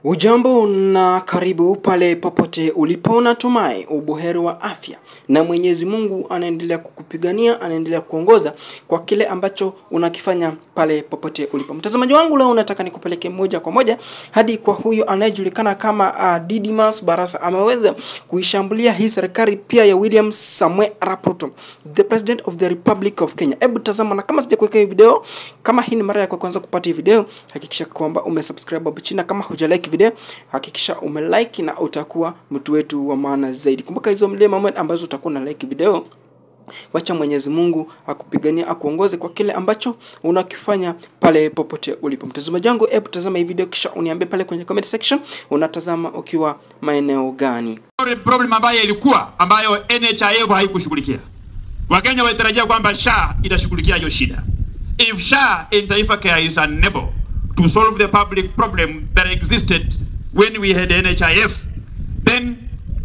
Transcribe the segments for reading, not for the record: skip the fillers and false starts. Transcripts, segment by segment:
Ujambo na karibu pale popote ulipo, natumai ubuheri wa afya na Mwenyezi Mungu anaendelea kukupigania, anaendelea kuongoza kwa kile ambacho unakifanya pale popote ulipo. Mtazamaji wangu, leo nataka nikupeleke moja kwa moja hadi kwa huyu anayejulikana kama Didmus Barasa. Ameweza kuishambulia hii serikali pia ya William Samoei Arap Ruto, the President of the Republic of Kenya. Hebu tazama, na kama sijakuweka hii video, kama hii ni mara yako ya kwanza kupata hii video, hakikisha kwamba umesubscribe hapo chini, na kama hujalike video hakikisha umelike na utakuwa mtu wetu wa maana zaidi. Kumbuka hizo moment ambazo utakuwa na like video, wacha Mwenyezi Mungu akupigania, akuongoze kwa kile ambacho unakifanya pale popote ulipo. Mtazamaji wangu, hebu tazama hii video kisha uniambie pale kwenye comment section unatazama ukiwa maeneo gani. Problem ambayo NHIF haikushughulikia. Wakenya walitarajia kwamba SHA itashughulikia hiyo shida. If SHA in Taifa Care is unable to solve the public problem that existed when we had NHIF, then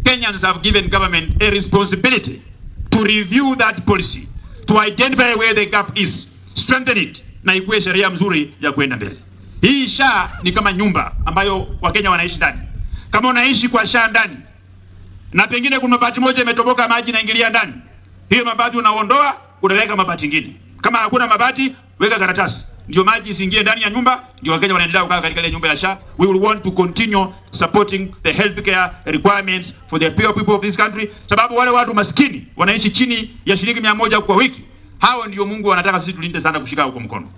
Kenyans have given government a responsibility to review that policy, to identify where the gap is, strengthen it, na ikuwe sheria mzuri ya kwenda mbele. Hii SHA ni kama nyumba ambayo Wakenya wanaishi ndani. Kama unaishi kwa SHA ndani, na pengine kuna mabati moja imetoboka, maji inaingilia ndani, hiyo mabati unaondoa, unaweka mabati mengine. Kama hakuna mabati, weka karatasi, ndio maji isiingie ndani ya nyumba, ndio Wakenya wanaendelea kukaa katika ile nyumba ya SHA. We will want to continue supporting the healthcare requirements for the poor people of this country, sababu wale watu maskini wanaishi chini ya shilingi 100 kwa wiki. Hao ndio Mungu anataka sisi tulinde sana, kushika huko mkono.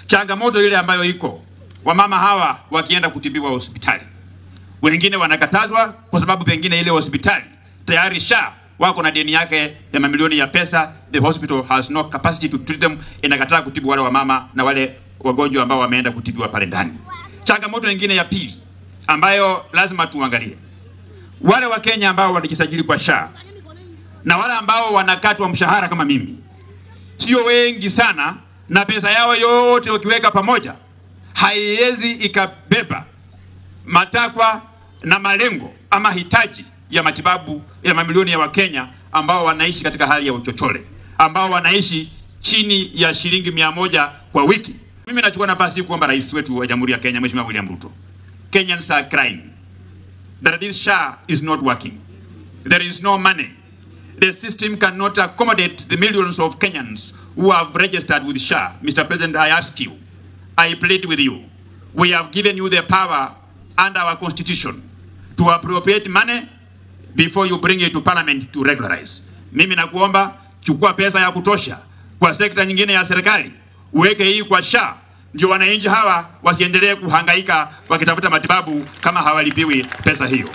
Changamoto ile ambayo iko, wamama hawa wakienda kutibiwa hospitali, wengine wanakatazwa kwa sababu pengine ile hospitali tayari SHA wako na deni yake ya mamilioni ya pesa. The hospital has no capacity to treat them, inakataa kutibu wale wamama na wale wagonjwa ambao wameenda kutibiwa pale ndani. Changamoto nyingine ya pili ambayo lazima tuangalie, wale wa Kenya ambao walijisajili kwa SHA na wale ambao wanakatwa mshahara kama mimi, sio wengi sana, na pesa yao yote ukiweka pamoja haiwezi ikabeba matakwa na malengo ama hitaji ya matibabu ya mamilioni ya Wakenya ambao wanaishi katika hali ya uchochole, ambao wanaishi chini ya shilingi 100 kwa wiki. Mimi nachukua nafasi hii kuomba rais wetu wa Jamhuri ya Kenya, Mheshimiwa William Ruto, Kenyans are crying that this SHA is not working. There is no money. The system cannot accommodate the millions of Kenyans who have registered with SHA. Mr. President, I ask you, I plead with you, we have given you the power under our constitution to appropriate money before you bring it to parliament to regularize. Mimi nakuomba, chukua pesa ya kutosha kwa sekta nyingine ya serikali, uweke hii kwa SHA, ndio wananchi hawa wasiendelee kuhangaika wakitafuta matibabu kama hawalipiwi pesa hiyo.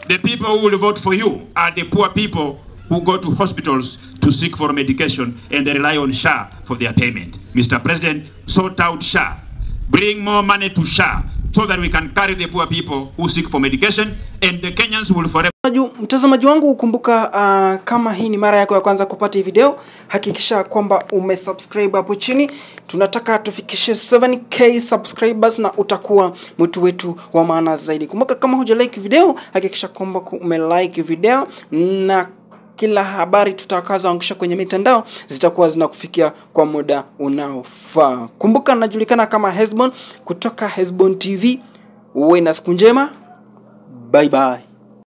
The people who will vote for you are the poor people who go to hospitals to seek for medication and they rely on SHA for their payment. Mr. President, sort out SHA. Bring more money to SHA so that we can carry the poor people who seek for medication and the Kenyans will forever. Mtazamaji wangu, kumbuka kama hii ni mara yako ya kwanza kupata hii video, hakikisha kwamba umesubscribe hapo chini. Tunataka tufikishe 7k subscribers na utakuwa mtu wetu wa maana zaidi. Kumbuka kama hujalike video, hakikisha kwamba umelike video, na kila habari tutakazoangusha kwenye mitandao zitakuwa zinakufikia kwa muda unaofaa. Kumbuka najulikana kama Hezbon kutoka Hezbon TV. Uwe na siku njema. Bye bye.